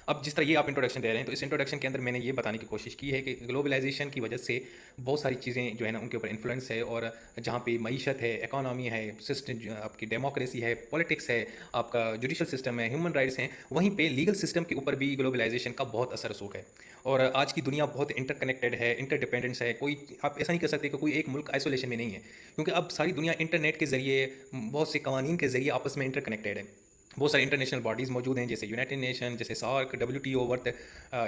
अब जिस तरह ये आप इंट्रोडक्शन दे रहे हैं, तो इस इंट्रोडक्शन के अंदर मैंने ये बताने की कोशिश की है कि ग्लोबलाइजेशन की वजह से बहुत सारी चीज़ें जो है ना उनके ऊपर इन्फ्लुएंस है, और जहाँ पे मईशत है, इकोनॉमी है, सिस्टम आपकी डेमोक्रेसी है, पॉलिटिक्स है, आपका जुडिशल सिस्टम है, ह्यूमन राइट्स हैं, वहीं पे लीगल सिस्टम के ऊपर भी ग्लोबलाइजेशन का बहुत असर रसूख है। और आज की दुनिया बहुत इंटरकनेक्टेड है, इंटरडिपेंडेंस है। कोई आप ऐसा नहीं कर सकते कि कोई एक मुल्क आइसोलेशन में नहीं है, क्योंकि अब सारी दुनिया इंटरनेट के ज़रिए, बहुत से कवानीन के ज़रिए आपस में इंटरकनेक्टेड है। बहुत सारी इंटरनेशनल बॉडीज़ मौजूद हैं, जैसे यूनाइटेड नेशन, जैसे सार्क, WTO वर्थ।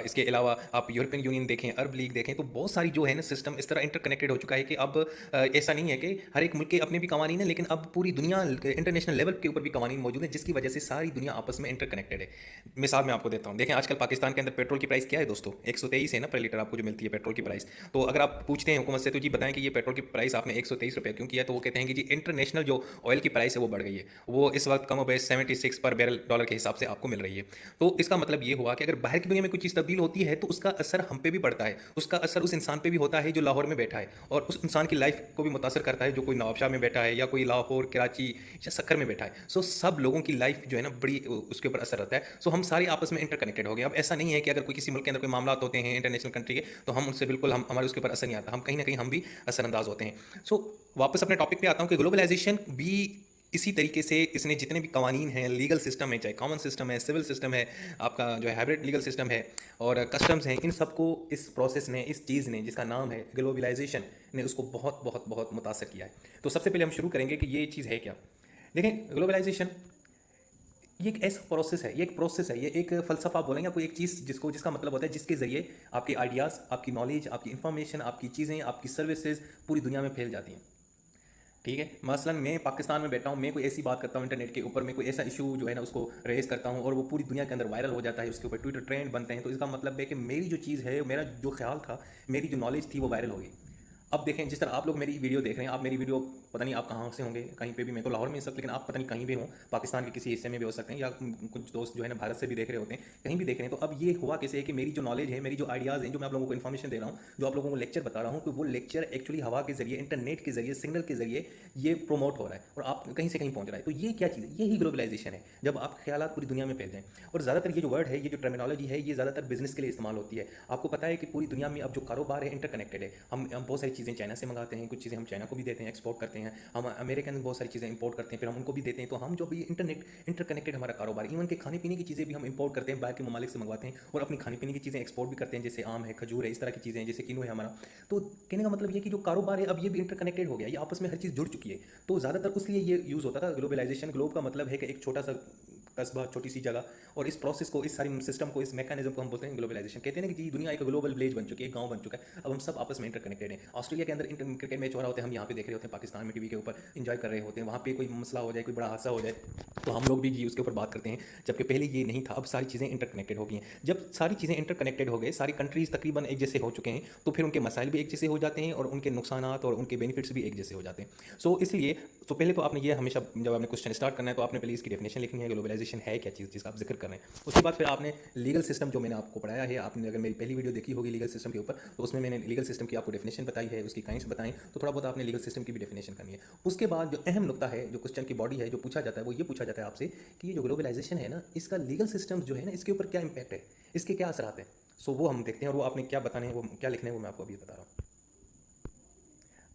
इसके अलावा आप यूरोपियन यूनियन देखें, अरब लीग देखें, तो बहुत सारी जो है ना सिस्टम इस तरह इंटरकनेक्टेड हो चुका है कि अब ऐसा नहीं है कि हर एक मुल्क के अपने भी कवानीन है, लेकिन अब पूरी दुनिया इंटरनेशनल लेवल के ऊपर भी कवानीन मौजूद है, जिसकी वजह से सारी दुनिया आपस में इंटरकनेक्टेड है। मिसाल मैं आपको देता हूँ, देखें आजकल पाकिस्तान के अंदर पेट्रोल की प्राइस क्या है दोस्तों, 123 है ना पर लीटर आपको जो मिलती है पेट्रोल की प्राइस। तो अगर आप पूछते हैं हुकूमत से, तो जी बताएं कि ये पेट्रोल की प्राइस आपने 123 रुपये क्यों किया, तो वो कहते हैं कि जी इंटरनेशनल जो ऑयल की प्राइस है वो बढ़ गई है, वो इस वक्त कम बेस 76 पर बैरल डॉलर के हिसाब से आपको मिल रही है। तो इसका मतलब ये हुआ कि अगर बाहर की दुनिया में कोई चीज़ तब्दील होती है, तो उसका असर हम पे भी पड़ता है, उसका असर उस इंसान पे भी होता है जो लाहौर में बैठा है, और उस इंसान की लाइफ को भी मुतासर करता है जो कोई नवाबशाह में बैठा है, या कोई लाहौर, कराची या सक्कर में बैठा है। सो सब लोगों की लाइफ जो है ना बड़ी उसके ऊपर असर रहता है। सो हम सारे आपस में इंटरकनेक्टेड हो गए। अब ऐसा नहीं है कि अगर कोई किसी मुल्क के अंदर कोई मामला होते हैं इंटरनेशनल कंट्री के, तो हम उनसे बिल्कुल, हम हमारे उसके ऊपर असर नहीं आता, हम कहीं ना कहीं हम भी असरअंदाज होते हैं। सो वापस अपने टॉपिक पे आता हूँ कि ग्लोबलाइजेशन भी इसी तरीके से इसने जितने भी कवानीन हैं, लीगल सिस्टम है, चाहे कॉमन सिस्टम है, सिविल सिस्टम है, आपका जो है हाइब्रिड लीगल सिस्टम है, और कस्टम्स हैं, इन सबको इस प्रोसेस ने, इस चीज़ ने जिसका नाम है ग्लोबलाइजेशन ने, उसको बहुत बहुत बहुत मुतासर किया है। तो सबसे पहले हम शुरू करेंगे कि ये चीज़ है क्या। देखें, ग्लोबलाइजेशन ये एक ऐसा प्रोसेस है, ये एक प्रोसेस है, ये एक फ़लसफ़ा बोलेंगे, या कोई एक चीज़ जिसका मतलब होता है जिसके ज़रिए आपके आइडियाज़, आपकी नॉलेज, आपकी इन्फॉर्मेशन, आपकी चीज़ें, आपकी सर्विसेज पूरी दुनिया में फैल जाती हैं। ठीक है, मसलन मैं पाकिस्तान में बैठा हूँ, मैं कोई ऐसी बात करता हूँ इंटरनेट के ऊपर, मैं कोई ऐसा इशू जो है ना उसको रेज करता हूँ, और वो पूरी दुनिया के अंदर वायरल हो जाता है, उसके ऊपर ट्विटर ट्रेंड बनते हैं, तो इसका मतलब है कि मेरी जो चीज़ है, मेरा जो ख्याल था, मेरी जो नॉलेज थी, वो वायरल हो गई। अब देखें, जिस तरह आप लोग मेरी वीडियो देख रहे हैं, आप मेरी वीडियो पता नहीं आप कहाँ से होंगे, कहीं पे भी, मैं तो लाहौर में इस वक्त, लेकिन आप पता नहीं कहीं भी हों, पाकिस्तान के किसी हिस्से में भी हो सकते हैं, या कुछ दोस्त जो है ना भारत से भी देख रहे होते हैं, कहीं भी देख रहे हैं। तो अब ये हुआ कैसे है कि मेरी जो नॉलेज है, मेरी जो आइडियाज़ हैं, जो मैं आप लोगों को इन्फॉर्मेशन दे रहा हूँ, जो आप लोगों को लेक्चर बता रहा हूँ, तो वो लेक्चर एक्चुअली हवा के जरिए, इंटरनेट के जरिए, सिग्नल के जरिए ये प्रोमोट हो रहा है, और आप कहीं से कहीं पहुँच रहा है। तो ये क्या चीज़ है, यही ग्लोबलाइजेशन है, जब आप ख्याल पूरी दुनिया में फैल जाएँ। और ज़्यादातर ये जो वर्ड है, ये जो टर्मिनोलॉजी है, ये ज़्यादातर बिजनेस के लिए इस्तेमाल होती है। आपको पता है कि पूरी दुनिया में अब जो कारोबार है इंटरकनेक्टेड है। हम बहुत सारी चीज़ें चाइना से मंगाते हैं, कुछ चीज़ें हम चाइना को भी देते हैं, एक्सपोर्ट करते हैं, हम अमेरिकन बहुत सारी चीज़ें इंपोर्ट करते हैं, फिर हम उनको भी देते हैं। तो हम जो भी इंटरकनेक्टेड हमारा कारोबार, इवन के खाने पीने की चीज़ें भी हम इंपोर्ट करते हैं, बाहर के ममालिक से मंगवाते हैं, और अपनी खाने पीने की चीज़ें एक्सपोर्ट भी करते हैं, जैसे आम है, खजूर है, इस तरह की चीज़ें, जैसे किनू है हमारा। तो कहने का मतलब ये कि जो कारोबार है, अब ये भी इंटरकनेक्टेड हो गया, ये आपस में हर चीज़ जुड़ चुकी है। तो ज़्यादातर उसलिए ये यूज़ होता था ग्लोबलाइजेशन। ग्लोब का मतलब है कि एक छोटा सा कस्बा, छोटी सी जगह, और इस प्रोसेस को, इस सारी सिस्टम को, इस मैकेनिज्म को हम बोलते हैं ग्लोबलाइजेशन। कहते हैं ना कि जी दुनिया एक ग्लोबल विलेज बन चुकी है, एक गांव बन चुका है, अब हम सब आपस में इंटरकनेक्टेड हैं। ऑस्ट्रेलिया के अंदर क्रिकेट मैच हो रहा होता है, हम यहाँ पे देख रहे होते हैं, पाकिस्तान में टीवी के ऊपर इंजॉय कर रहे होते हैं, वहाँ पे कोई मसला हो जाए, कोई बड़ा हादसा हो जाए, तो हम लोग भी जी उसके ऊपर बात करते हैं, जबकि पहले ये नहीं था। अब सारी चीज़ें इंटरकनेक्टेड हो गई हैं। जब सारी चीज़ें इंटरकनेक्टेड हो गए, सारी कंट्रीज़ तकरीबन एक जैसे हो चुके हैं, तो फिर उनके मसाइल भी एक जैसे हो जाते हैं, और उनके नुकसानात और उनके बेनिफिट्स भी एक जैसे हो जाते हैं। सो इसलिए तो पहले तो आपने ये हमेशा, जब आपने क्वेश्चन स्टार्ट करना है, तो आपने पहले इसकी डेफिनेशन लिखनी है, ग्लोबलाइजेशन है क्या चीज़ जिसका आप जिक्र कर रहे हैं। उसके बाद फिर आपने लीगल सिस्टम, जो मैंने आपको पढ़ाया है, आपने अगर मेरी पहली वीडियो देखी होगी लीगल सिस्टम के ऊपर, तो उसमें मैंने लीगल सिस्टम की आपको डेफिनेशन बताई है, उसकी काइंड्स बताएं, तो थोड़ा बहुत आपने लीगल सिस्टम की भी डेफिनेशन करनी है। उसके बाद जो अहम नुकता है, जो क्वेश्चन की बॉडी है, जो पूछा जाता है, वो ये पूछा जाता है आपसे कि ये जो ग्लोबलाइजेशन है ना, इसका लीगल सिस्टम जो है ना, इसके ऊपर क्या इंपैक्ट है, इसके क्या असरात हैं। सो वो हम देखते हैं, और वो आपने क्या बताने हैं, वो क्या लिखना है, वो मैं आपको अभी बता रहा हूँ।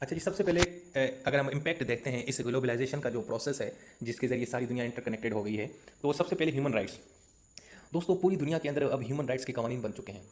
अच्छा जी, सबसे पहले अगर हम इम्पैक्ट देखते हैं इस ग्लोबलाइजेशन का जो प्रोसेस है, जिसके ज़रिए सारी दुनिया इंटरकनेक्टेड हो गई है, तो सबसे पहले ह्यूमन राइट्स। दोस्तों, पूरी दुनिया के अंदर अब ह्यूमन राइट्स के कानून बन चुके हैं।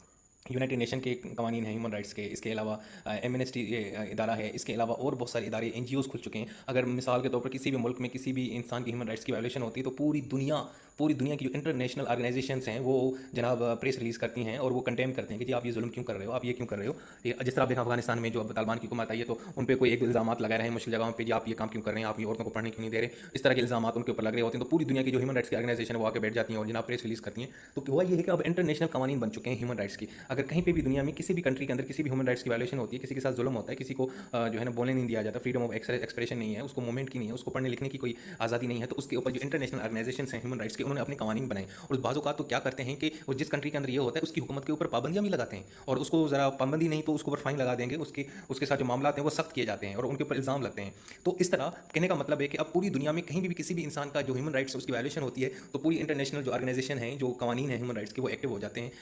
यूनाइटेड नेशन के कानून हैं ह्यूमन राइट्स के, इसके अलावा एमनेस्टी इदारा है, इसके अलावा और बहुत सारे इदारे NGOs खुल चुके हैं। अगर मिसाल के तौर पर किसी भी मुल्क में किसी भी इंसान की ह्यूमन राइट्स की वायलेशन होती है, तो पूरी दुनिया की जो इंटरनेशनल ऑर्गेनाइजेशंस हैं, वो जनाब प्रेस रिलीज़ करती हैं, और वो कंडेम करते हैं कि जी आप ये जुल्म क्यों कर रहे हो, आप ये क्यों कर रहे हो। जिस तरह आप देखा अफगानिस्तान में जो अब तालिबान की हुकूमत आई है, तो उन पर कोई एक इल्ज़ाम लगा रहे हैं मुश्किल जगहों पर, जी आप ये काम क्यों कर रहे हैं, आप ये औरतों को पढ़ने क्यों नहीं दे रहे, इस तरह के इल्ज़ाम उनके ऊपर लग रहे होते हैं। तो पूरी दुनिया की जो ह्यूमन राइट्स की ऑर्गेनाइजेशन है, वो आके बैठ जाती हैं, और जनाब प्रेस रिलीज़ करती हैं। तो हुआ ये है कि अब इंटरनेशनल कानून बन चुके हैं ह्यूमन राइट्स की। अगर कहीं पे भी दुनिया में किसी भी कंट्री के अंदर किसी भी ह्यूमन राइट्स की वायलेशन होती है, किसी के साथ जुल्म होता है, किसी को जो है ना बोलने नहीं दिया जाता, फ्रीडम ऑफ एक्सप्रेशन नहीं है, उसको मूवमेंट की नहीं है, उसको पढ़ने लिखने की कोई आज़ादी नहीं है, तो उसके ऊपर जो इंटरनेशनल ऑर्गेनाइजेशन हैं ह्यूमन राइट्स के, उन्होंने अपने कवानीन बनाए। और बाज़ औक़ात तो क्या करते हैं कि वो जिस कंट्री के अंदर ये होता है उसकी हुकूमत के ऊपर पाबंदियाँ भी लगाते हैं, और उसको ज़रा पाबंदी नहीं तो उसके ऊपर फाइन लगा देंगे, उसके साथ जो मामला हैं वो सख्त किए जाते हैं और उनके ऊपर इल्ज़ाम लगते हैं। तो इस तरह कहने का मतलब है कि अब पूरी दुनिया में कहीं भी किसी भी इंसान का जो ह्यूमन राइट्स है उसकी वायलेशन होती है तो पूरी इंटरनेशनल जो ऑर्गेनाइजेशन है, जो कवानीन है ह्यूमन राइट्स के, वो एक्टिव हो जाते हैं।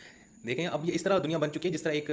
देखें अब ये इस तरह दुनिया बन चुकी है, जिस तरह एक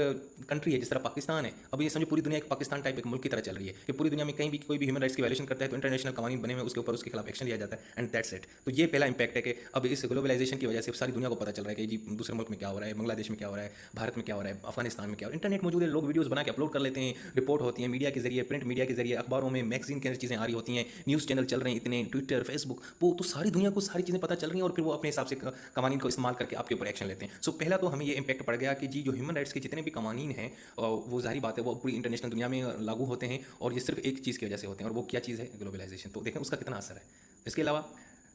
कंट्री है, जिस तरह पाकिस्तान है, अब ये समझो पूरी दुनिया एक पाकिस्तान टाइप एक मुल्क की तरह चल रही है कि पूरी दुनिया में कहीं भी कोई भी ह्यूमन राइट्स की वायलेशन करता है तो इंटरनेशनल कवानीन बने हुए उसके ऊपर उसके खिलाफ एक्शन लिया जाता है, एंड दैट्स इट। तो ये पहला इंपैक्ट है कि अब इस ग्लोबलाइजेशन की वजह से सारी दुनिया को पता चल रहा है कि जी दूसरे मुल्क में क्या हो रहा है, बांग्लादेश में क्या हो रहा है, भारत में क्या हो रहा है, अफगानिस्तान में क्या हो रहा है। इंटरनेट मौजूद है, लोग वीडियोज़ बना के अपलोड कर लेते हैं, रिपोर्ट होती है मीडिया के जरिए, प्रिंट मीडिया के जरिए, अखबारों में, मैगजीन के अंदर चीज़ें आ रही होती हैं, न्यूज़ चैनल चल रहे हैं इतने, ट्विटर, फेसबुक, वो तो सारी दुनिया को सारी चीज़ें पता चल रही हैं और फिर वो अपने हिसाब से कवानीन को इस्तेमाल करके आपके ऊपर एक्शन लेते हैं। सो पहला तो हमें ये इंपैक्ट पड़ गया कि जी जो ह्यूमन राइट्स के जितने भी कवानीन हैं वो ज़ाहिर बात है वो पूरी इंटरनेशनल दुनिया में लागू होते हैं और ये सिर्फ एक चीज़ की वजह से होते हैं, और वो क्या चीज़ है, ग्लोबलाइजेशन। तो देखें उसका कितना असर है। इसके अलावा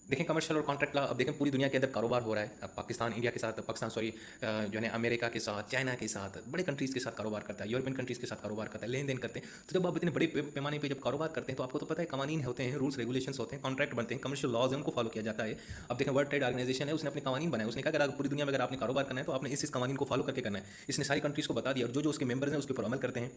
देखें कमर्शियल और कॉन्ट्रैक्ट लॉ, अब देखें पूरी दुनिया के अंदर कारोबार हो रहा है। अब पाकिस्तान इंडिया के साथ, पाकिस्तान सॉरी जो है अमेरिका के साथ, चाइना के साथ, बड़े कंट्रीज़ के साथ कारोबार करता है, यूरोपियन कंट्रीज़ के साथ कारोबार करता है, लेन देन करते हैं। तो जब आप इतने बड़े पैमाने पे जब कारोबार करते हैं तो आपको तो पता है कवानीन होते हैं, रूल्स रेगुलेशंस होते हैं, कॉन्ट्रैक्ट बनते हैं, कमर्शियल लॉज हैं, उनको फॉलो किया जाता है। अब देखें वर्ल्ड ट्रेड ऑर्गेनाइजेशन है, उसने अपने कवानीन बनाए, उसने कहा अगर पूरी दुनिया में अगर आपने कारोबार करना है तो आपने इस कवानीन को फॉलो करके करना है। इसने सारी कंट्रीज़ को बता दिया और जो उसके मेंबर्स हैं उसके ऊपर अमल करते हैं।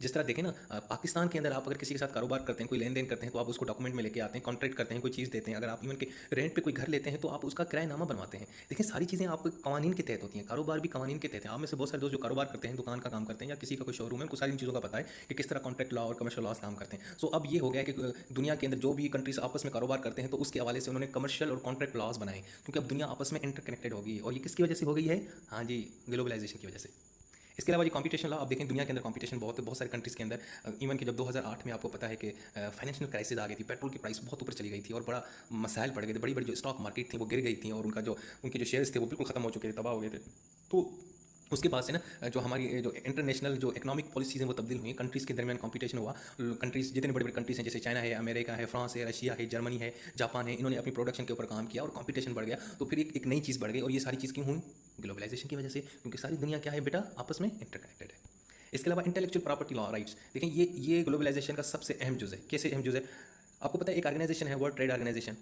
जिस तरह देखें ना पाकिस्तान के अंदर आप अगर किसी के साथ कारोबार करते हैं, कोई लेन देन करते हैं तो आप उसको डॉक्यूमेंट में लेके आते हैं, कॉन्ट्रैक्ट करते हैं, कोई चीज़ देते हैं। अगर आप इवन के रेंट पे कोई घर लेते हैं तो आप उसका किरायनामा बनवाते हैं। देखिए सारी चीज़ें आप कवानीन के तहत होती हैं, कारोबार भी कवानीन के तहत है। आप में से बहुत सारे दोस्त जो कारोबार करते हैं, दुकान का काम करते हैं या किसी का कोई शोरूम है, उनको सारी इन चीज़ों का पता है कि किस तरह कॉन्ट्रैक्ट लॉ और कमर्शियल लॉज काम करते हैं। सो अब ये हो गया कि दुनिया के अंदर जो भी कंट्रीज आपस में कारोबार करते हैं तो उसके हवाले से उन्होंने कमर्शियल और कॉन्ट्रैक्ट लॉज बनाए, क्योंकि अब दुनिया आपस में इंटरकनेक्टेड हो गई है। और ये किसकी वजह से हो गई है? हाँ जी, ग्लोबलाइजेशन की वजह से। इसके अलावा ये कंपटीशन लॉ, आप देखें दुनिया के अंदर कंपटीशन बहुत सारे कंट्रीज़ के अंदर, इवन कि जब 2008 में आपको पता है कि फाइनेंशियल क्राइसिस आ गई थी, पेट्रोल की प्राइस बहुत ऊपर चली गई थी और बड़ा मसाइल पड़ गए थे, बड़ी बड़ी जो स्टॉक मार्केट थी वो गिर गई थी और उनके जो शेयर्स थे वो बिल्कुल ख़त्म हो चुके थे, तबाह हो गए थे। तो उसके बाद से ना जो हमारी जो इंटरनेशनल जो इकोनॉमिक पॉलिसीज़ हैं वो तब्दील हुई, कंट्रीज़ के दरमियान कंपटीशन हुआ। कंट्रीज़ जितने बड़े बड़े कंट्रीज़ हैं जैसे चाइना है, अमेरिका है, फ्रांस है, रशिया है, जर्मनी है, जापान है, इन्होंने अपनी प्रोडक्शन के ऊपर काम किया और कंपटीशन बढ़ गया। तो फिर एक नई चीज़ बढ़ गई और ये सारी चीज़ क्यों हुई? ग्लोबलाइजेशन की वजह से, क्योंकि सारी दुनिया क्या है बेटा, आपस में इंटरकनेक्टेड है। इसके अलावा इंटेलेक्चुअल प्रॉपर्टी लॉ राइट्स, देखें ये ग्लोबलाइजेशन का सबसे अहम जुज़ है। कैसे अहम जुज़ है? आपको पता है एक ऑर्गेनाइजेशन है वर्ल्ड ट्रेड ऑर्गेनाइजेशन,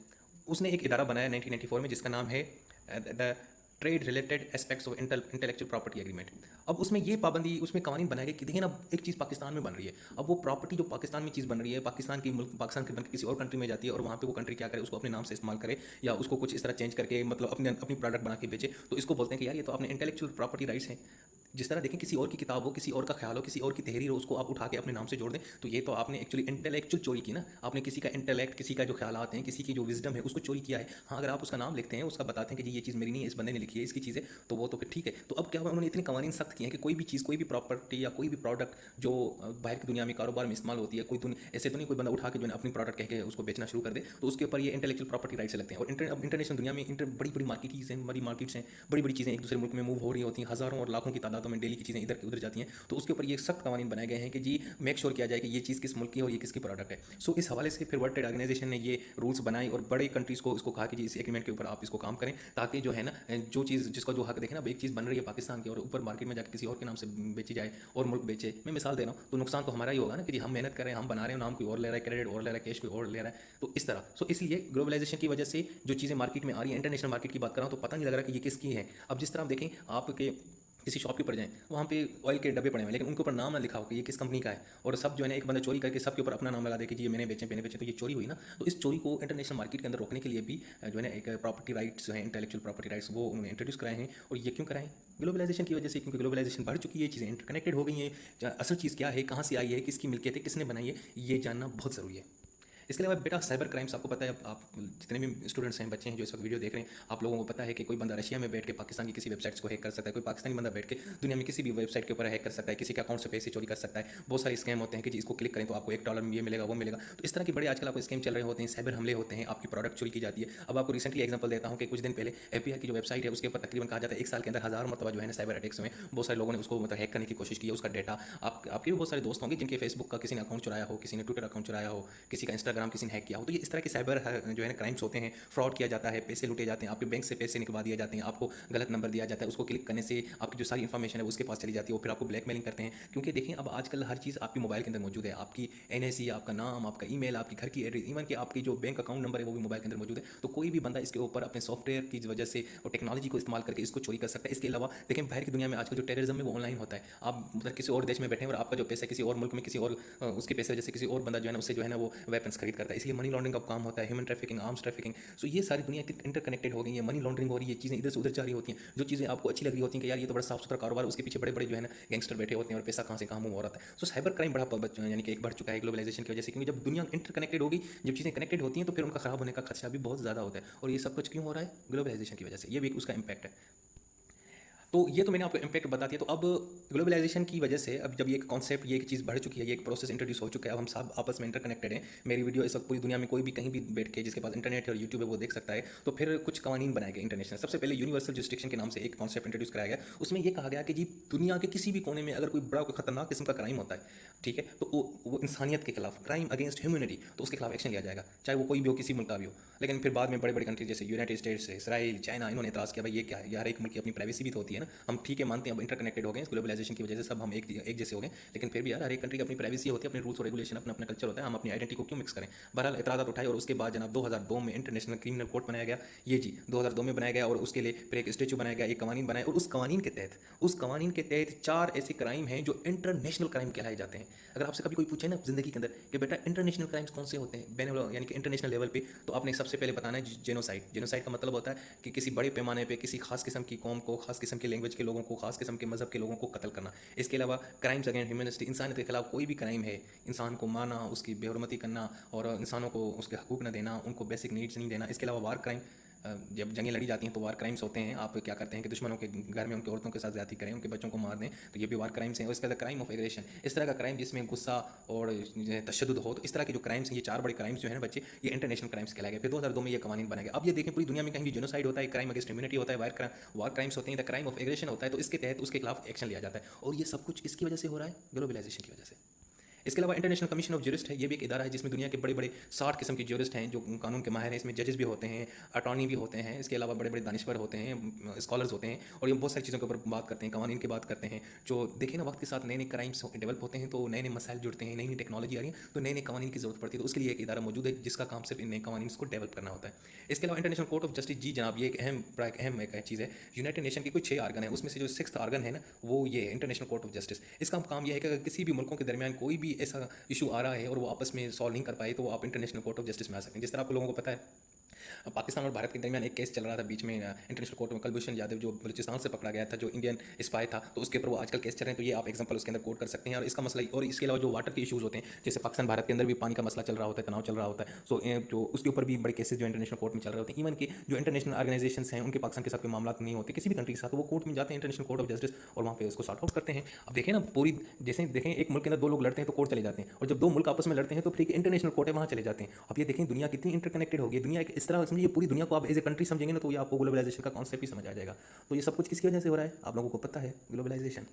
उसने एक इदारा बनाया 1994 में जिसका नाम है the trade related aspects of intellectual property agreement. अब उसमें ये पाबंदी, उसमें कवानीन बनाए गए कि देखिए ना एक चीज़ पाकिस्तान में बन रही है, अब वो प्रॉपर्टी जो पाकिस्तान में चीज़ बन रही है, पाकिस्तान के बन के किसी और कंट्री में जाती है और वहाँ पे वो कंट्री क्या करे, उसको अपने नाम से इस्तेमाल करे या उसको कुछ इस तरह चेंज करके मतलब अपनी प्रोडक्ट बना के बेचे, तो इसको बोलते हैं कि यार ये तो अपने इंटेलेक्चुअल प्रॉपर्टी राइट्स हैं। जिस तरह देखें किसी और की किताब हो, किसी और का ख्याल हो, किसी और की तहरीर हो, उसको आप उठा के अपने नाम से जोड़ दें, तो ये तो आपने एक्चुअली इंटेलेक्चुअल चोरी की ना। आपने किसी का इंटेलेक्ट, किसी का जो ख्यालात हैं, किसी की जो विजडम है उसको चोरी किया है। हाँ, अगर आप उसका नाम लिखते हैं, उसका बताते हैं कि जी ये चीज़ मेरी नहीं है, इस बंदे ने लिखी है, इसकी चीज़ है, तो वो तो फिर ठीक है। तो अब क्या हुआ, उन्होंने इतने कवानीन सख्त किए हैं कि कोई भी चीज़, कोई भी प्रॉपर्टी या कोई भी प्रोडक्ट जो बाहर की दुनिया में कारोबार में इस्तेमाल होती है, ऐसे तो नहीं कोई बंदा उठा के जो है अपनी प्रोडक्ट कह के उसको बेचना शुरू कर दे, तो उसके ऊपर ये इंटेलेक्चुअल प्रॉपर्टी राइट से लगते हैं। और अब इंटरनेशनल दुनिया में बड़ी बड़ी मार्केट्स हैं, बड़ी मार्केट्स हैं, बड़ी बड़ी चीज़ें एक दूसरे मुल्क में मूव हो रही होती हैं, हज़ारों और लाखों की तादादों में डेली की चीज़ें इधर उधर जाती हैं, तो उसके ऊपर ये सख्त कवानीन बनाए गए हैं कि जी मेक श्योर किया जाए कि ये चीज़ किस मुल्क की है और ये किसकी प्रोडक्ट है। सो इस हवाले से फिर वर्ल्ड ट्रेड ऑर्गेनाइजेशन ने ये रूल्स बनाए और बड़े कंट्रीज़ को इसको कहा कि जी इस एग्रीमेंट के ऊपर आप इसको काम करें, ताकि जो है ना जो चीज़ जिसका जो हक देखे ना, एक चीज़ बन रही है पाकिस्तान की और ऊपर मार्केट में जाकर किसी और के नाम से बेची जाए और मुल्क बेचे। मैं मिसाल दे रहा हूँ, तो नुकसान तो हमारा ही होगा ना कि जी हम मेहनत कर रहे हैं, हम बना रहे हैं, नाम कोई और ले रहा है, क्रेडिट और ले रहा है, कैश कोई और ले रहा है, तो इस तरह। सो इसलिए ग्लोबलाइजेशन की वजह से जो चीज़ें मार्केट में आ रही है, इंटरनेशनल मार्केट की बात कर रहा हूँ, तो पता नहीं लग रहा कि ये किसकी है। अब जिस तरह आप देखें, आपके किसी शॉप के ऊपर जाएँ, वहाँ पे ऑयल के डब्बे पड़े हुए हैं, लेकिन उनके ऊपर नाम ना लिखा हो कि ये किस कंपनी का है, और सब जो है ना एक बंदा चोरी करके सबके ऊपर अपना नाम लगा दे कि जी ये मैंने बेचे, तो ये चोरी हुई ना। तो इस चोरी को इंटरनेशनल मार्केट के अंदर रोकने के लिए भी जो है ना एक प्रॉपर्टी राइट्स हैं, इंटेलेक्चुअल प्रॉपर्टी राइट्स, वो उन्होंने इंट्रोड्यूस कराए हैं। और ये क्यों कराएं? ग्लोबलाइजेशन की वजह से, क्योंकि ग्लोबलाइजेशन बढ़ चुकी है, चीज़ें इंटरकनेक्टेड हो गई हैं। असल चीज़ क्या है, कहाँ से आई है, किसकी मिल्कियत है, किसने बनाई है, ये जानना बहुत ज़रूरी है। इसके अलावा बेटा साइबर क्राइम्स, आपको पता है, आप जितने भी स्टूडेंट्स हैं, बच्चे हैं जो इस वक्त वीडियो देख रहे हैं, आप लोगों को पता है कि कोई बंदा रशिया में बैठ के पाकिस्तान की किसी वेबसाइट्स को हैक कर सकता है, कोई पाकिस्तानी बंदा बैठ के दुनिया में किसी भी वेबसाइट के ऊपर हैक कर सकता है, किसी के अकाउंट से पैसे चोरी कर सकता है। बहुत सारे स्कैम होते हैं कि जी इसको क्लिक करें तो आपको $1 में ये मिलेगा, वो मिलेगा। तो इस तरह के बड़े आजकल आपको स्कैम चल रहे होते हैं, साइबर हमले होते हैं, आपकी प्रोडक्ट चोरी की जाती है। अब आपको रिसेंटली एग्जाम्पल देता हूँ कि कुछ दिन पहले FBI की जो वेबसाइट है उसके ऊपर तकरीबन कहा जाता है 1 साल के अंदर 1000 मरतबा जो है ना साइबर अटैक्स में बहुत सारे लोगों ने उसको मतलब हैक करने की कोशिश की है। उसका डाटा आपके भी बहुत सारे दोस्त होंगे जिनके फेसबुक का किसी ने अकाउंट चुराया हो, किसी ने ट्विटर अकाउंट चुराया हो, किसी का इंस्टाग्राम किसी ने हैक किया हो। तो ये इस तरह के साइबर जो है ना क्राइम्स होते हैं, फ्रॉड किया जाता है, पैसे लूटे जाते हैं, आपके बैंक से पैसे निकलवा दिए जाते हैं, आपको गलत नंबर दिया जाता है, उसको क्लिक करने से आपकी जो सारी इन्फॉर्मेशन है उसके पास चली जाती है और फिर आपको ब्लैकमेलिंग करते हैं। क्योंकि देखिए अब आजकल हर चीज़ आपकी मोबाइल के अंदर मौजूद है, आपकी एनआईसी, आपका नाम, आपका ईमेल, आपकी घर की एड्रेस, इवन कि आपकी जो बैंक अकाउंट नंबर है वो भी मोबाइल के अंदर मौजूद है। तो कोई भी बंदा इसके ऊपर अपने सॉफ्टवेयर की वजह से और टेक्नोलॉजी को इस्तेमाल करके इसको चोरी कर सकता है। इसके अलावा देखें बाहर की दुनिया में आजकल जो टेररिज्म है वो ऑनलाइन होता है। आप मतलब किसी और देश में बैठे हैं और आपका जो पैसा किसी और मुल्क में किसी और उसके पैसे वजह से किसी और बंदा जो है ना उससे जो है ना वो वेपन्स खरीद करता है, इसलिए मनी लॉन्ड्रिंग का काम होता है, ह्यूमन ट्रैफिकिंग, आर्म्स ट्रैफिकिंग। सो ये सारी दुनिया इतनी इंटरकनेक्टेड हो गई है, मनी लॉन्ड्रिंग हो रही है, चीज़ें इधर से उधर जा रही होती हैं। जो चीज़ें आपको अच्छी लग रही होती हैं कि यार ये तो बड़ा साफ सुथरा कारोबार, उसके पीछे बड़े बड़े जो है ना गैंगस्टर बैठे होते हैं और पैसा कहाँ से कहाँ मूव हो रहा है। सो साइबर क्राइम बड़ा यानी कि एक बढ़ चुका है ग्लोबलाइजेशन की वजह से, क्योंकि जब दुनिया इंटरकनेक्टेड होगी, जब चीज़ें कनेक्टेड होती हैं तो फिर उनका खराब होने का खर्चा भी बहुत ज़्यादा होता है। और ये सब कुछ क्यों हो रहा है? ग्लोबलाइजेशन की वजह से। ये भी एक उसका इम्पैक्ट है। तो ये तो मैंने आपको इम्पैक्ट बता दिया। तो अब ग्लोबलाइजेशन की वजह से अब जब ये एक कॉन्सेप्ट, ये एक चीज़ बढ़ चुकी है, ये एक प्रोसेस इंट्रोड्यूस हो चुका है, अब हम सब आपस में इंटरकनेक्टेड हैं। मेरी वीडियो इस वक्त पूरी दुनिया में कोई भी कहीं भी बैठ के जिसके पास इंटरनेट है और यूट्यूब है वो देख सकता है। तो फिर कुछ कवानीन बनाए गए इंटरनेशनल। सबसे पहले यूनिवर्सल जुरिस्डिक्शन के नाम से एक कॉन्सेप्ट इंट्रोड्यूस कराया गया। उसमें ये कहा गया कि जी दुनिया के किसी भी कोने में अगर कोई बड़ा कोई खतरनाक किस्म का क्राइम होता है, ठीक है, तो वो इंसानियत के खिलाफ, क्राइम अगेंस्ट ह्यूमनिटी, तो उसके खिलाफ एक्शन लिया जाएगा, चाहे वो कोई भी हो, किसी मुल्क का भी हो। लेकिन फिर बाद में बड़े बड़े कंट्री जैसे यूनाइटेड स्टेट्स, इसराइल, चाइना, इन्होंने एतराज़ किया भाई ये क्या है यार, एक मुल्क की अपनी प्राइवेसी भी तो होती है ना। हम ठीक है मानते हैं अब इंटरकनेक्टेड हो गए ग्लोबलाइजेशन की वजह से, सब हम एक जैसे हो गए, लेकिन फिर भी यार हर एक कंट्री की अपनी प्राइवेसी होती है, अपने रूल्स और रेगुलेशन, अपना अपना कल्चर होता है, हम अपनी आइडेंटिटी को क्यों मिक्स करें। बहरहाल एतराज़ात उठाए और उसके बाद जनाब 2002 में इंटरनेशनल क्रिमिनल कोर्ट बनाया गया। ये जी 2002 में बनाया गया और उसके लिए फिर एक स्टेचू बनाया गया, एक कवानीन बनाया, और उस कवानीन के तहत 4 ऐसे क्राइम हैं जो इंटरनेशनल क्राइम कहलाए जाते हैं। अगर आपसे कभी कोई पूछे ना जिंदगी के अंदर कि बेटा इंटरनेशनल क्राइम्स कौन से होते हैं, यानी कि इंटरनेशनल लेवल पे, तो आपने सबसे पहले बताना है जेनोसाइड। जेनोसाइड का मतलब होता है कि किसी बड़े पैमाने पे किसी खास किस्म की कौम को, खास किस्म के लैंग्वेज के लोगों को, खास किस्म के मजहब के लोगों को कत्ल करना। इसके अलावा क्राइम्स अगेंस्ट ह्यूमनिटी, इंसानियत के खिलाफ कोई भी क्राइम है, इंसान को मारना, उसकी बेहरमती करना और इंसानों को उसके हकूक न देना, उनको बेसिक नीड्स नहीं देना। इसके अलावा वार क्राइम, जब जंगें लड़ी जाती हैं तो वार क्राइम्स होते हैं। आप क्या करते हैं कि दुश्मनों के घर में उनकी औरतों के साथ ज़्यादती करें, उनके बच्चों को मार दें, तो ये भी वार क्राइम्स हैं। और इसके अलावा क्राइम ऑफ एग्रेशन, इस तरह का क्राइम जिसमें गुस्सा और तशद्दुद हो, तो इस तरह के जो क्राइम्स हैं, ये 4 बड़े क्राइम्स जो है ना बच्चे, ये इंटरनेशनल क्राइम्स कहलाए गए। फिर 2002 में ये कवानीन बनाए गए। अब ये देखें पूरी दुनिया में कहीं भी जेनोसाइड होता है, क्राइम अगेंस्ट ह्यूमनिटी होता है, वार क्राइम्स होते हैं, द क्राइम ऑफ एग्रेशन होता है, तो इसके तहत उसके खिलाफ एक्शन लिया जाता है। और ये सब कुछ इसकी वजह से हो रहा है, ग्लोबलाइजेशन की वजह से। इसके अलावा इंटरनेशनल कमीशन ऑफ ज्यूरिस्ट है, ये भी एक इदारा है जिसमें दुनिया के बड़े बड़े 60 किस्म के ज्यूरिस्ट हैं जो कानून के माहिर हैं। इसमें जजेस भी होते हैं, अटॉर्नी भी होते हैं, इसके अलावा बड़े बड़े दानिश्वर होते हैं, स्कॉलर्स होते हैं, और ये बहुत सारी चीज़ों के ऊपर बात करते हैं, कवानीन की बात करते हैं। जो देखिए ना वक्त के साथ नए नए क्राइम्स डेवलप होते हैं, तो नए नए मसाइल जुड़ते हैं, नई नई टेक्नोलॉजी आ रही है, तो नए नए कवानीन की जरूरत पड़ती है। तो उसके लिए एक इदारा मौजूद है जिसका काम सिर्फ इन नए कवानीन को डेवलप करना होता है। इसके अलावा इंटरनेशनल कोर्ट ऑफ जस्टिस, जी जनाब, ये एक अहम एक चीज़ है। यूनाइटेड नेशन की कोई 6 आर्गन है, उसमें से जो 6th आर्गन है ना, वो ये इंटरनेशनल कोर्ट ऑफ जस्टिस। इसका काम यह है कि अगर किसी भी मुल्कों के दरमियान कोई भी ऐसा इशू आ रहा है और वो आपस में सॉल्व नहीं कर पाए, तो वो आप इंटरनेशनल कोर्ट ऑफ जस्टिस में आ सकते हैं। जिस तरह आप लोगों को पता है पाकिस्तान और भारत के दरमियान एक केस चल रहा था बीच में इंटरनेशनल कोर्ट में, कुलभूषण यादव जो बलूचिस्तान से पकड़ा गया था, जो इंडियन स्पाई था, तो उसके ऊपर वो आजकल केस चल रहे हैं। तो ये आप एग्जांपल उसके अंदर कोर्ट कर सकते हैं। और इसका मसला, और इसके अलावा जो वाटर के इशूज़ होते हैं, जैसे पाकिस्तान भारत के अंदर भी पानी का मसला चल रहा होता है, तनाव चल रहा होता है, सो जो उसके ऊपर भी बड़े केसेस जो इंटरनेशनल कोर्ट में चल रहे होते हैं। इवन कि जो इंटरनेशनल ऑर्गेनाइजेशंस हैं उनके पाकिस्तान के साथ कोई मामला नहीं होते किसी भी कंट्री के साथ, तो वो कोर्ट में जाते हैं, इंटरनेशनल कोर्ट ऑफ जस्टिस, और वहाँ पे उसको सॉर्ट आउट करते हैं। अब देखें ना पूरी, जैसे देखें एक मुल्क के अंदर 2 लोग लड़ते हैं तो कोर्ट चले जाते हैं, और जब 2 मुल्क आपस में लड़ते हैं तो फिर इंटरनेशनल कोर्ट है वहाँ चले जाते हैं। अब ये देखें दुनिया कितनी इंटरकनेक्टेड होगी, दुनिया एक इस तरह समझिए पूरी दुनिया को आप एज ए कंट्री समझेंगे ना, तो ये आपको ग्लोबलाइजेशन का कॉन्सेप्ट ही समझ आ जाएगा। तो ये सब कुछ किसकी वजह से हो रहा है, आप लोगों को पता है, ग्लोबलाइजेशन।